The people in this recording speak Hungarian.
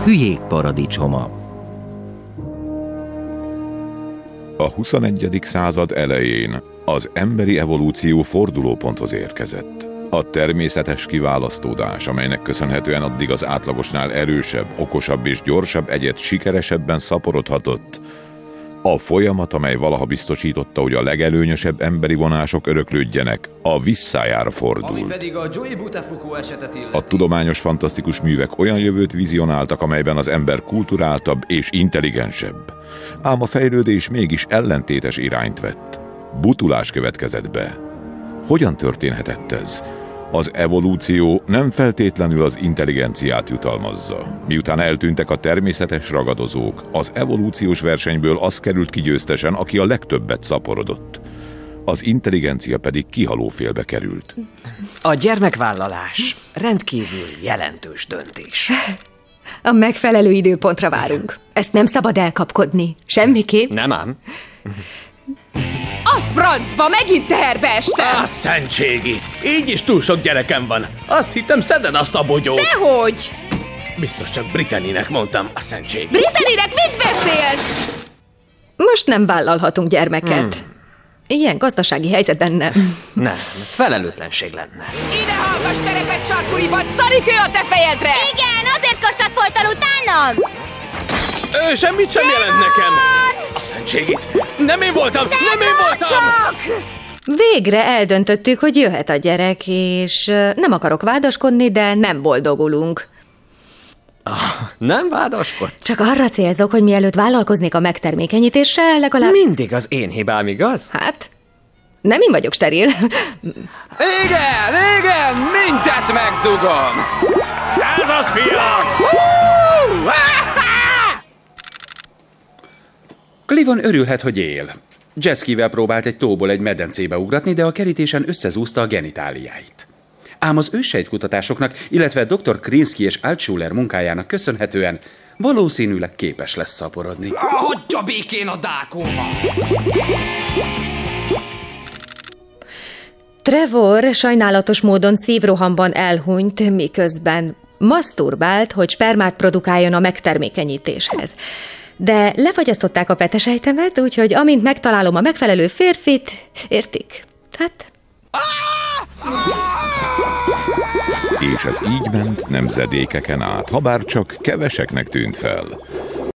Hülyék paradicsoma. A 21. század elején az emberi evolúció fordulóponthoz érkezett. A természetes kiválasztódás, amelynek köszönhetően addig az átlagosnál erősebb, okosabb és gyorsabb egyed sikeresebben szaporodhatott, a folyamat, amely valaha biztosította, hogy a legelőnyösebb emberi vonások öröklődjenek, a visszájára fordult. A tudományos fantasztikus művek olyan jövőt vizionáltak, amelyben az ember kulturáltabb és intelligensebb. Ám a fejlődés mégis ellentétes irányt vett. Butulás következett be. Hogyan történhetett ez? Az evolúció nem feltétlenül az intelligenciát jutalmazza. Miután eltűntek a természetes ragadozók, az evolúciós versenyből az került ki győztesen, aki a legtöbbet szaporodott. Az intelligencia pedig kihalófélbe került. A gyermekvállalás rendkívül jelentős döntés. A megfelelő időpontra várunk. Ezt nem szabad elkapkodni. Semmiképp. Nem ám. A francba, megint teherbe estem! A szentségit! Így is túl sok gyerekem van. Azt hittem, szeded azt a bogyót. Dehogy! Biztos csak Brittanynek mondtam a szentségit. Brittanynek mit beszélsz? Most nem vállalhatunk gyermeket. Ilyen gazdasági helyzetben nem. Nem, felelőtlenség lenne. Ide hallgass, terepet sarkuriban, szarikő a te fejedre! Igen, azért kóstad folyton utánam! Ő semmit sem jelent nekem! A szentségit! Nem én voltam! Nem én voltam! Csak! Végre eldöntöttük, hogy jöhet a gyerek, és nem akarok vádaskodni, de nem boldogulunk. Nem vádaskodsz? Csak arra célzok, hogy mielőtt vállalkoznék a megtermékenyítéssel, legalább... Mindig az én hibám, igaz? Hát, nem én vagyok steril. Igen, mindet megdugom! Ez az, fiam! Clivon örülhet, hogy él. Jetskivel próbált egy tóból egy medencébe ugratni, de a kerítésen összezúzta a genitáliáit. Ám az őssejtkutatásoknak, illetve dr. Krinsky és Altschuler munkájának köszönhetően valószínűleg képes lesz szaporodni. Hagyja békén a dákómat! Trevor sajnálatos módon szívrohamban elhunyt, miközben maszturbált, hogy spermát produkáljon a megtermékenyítéshez. De lefagyasztották a petesejtemet, úgyhogy amint megtalálom a megfelelő férfit, értik? Hát... És ez így ment nemzedékeken át, habár csak keveseknek tűnt fel.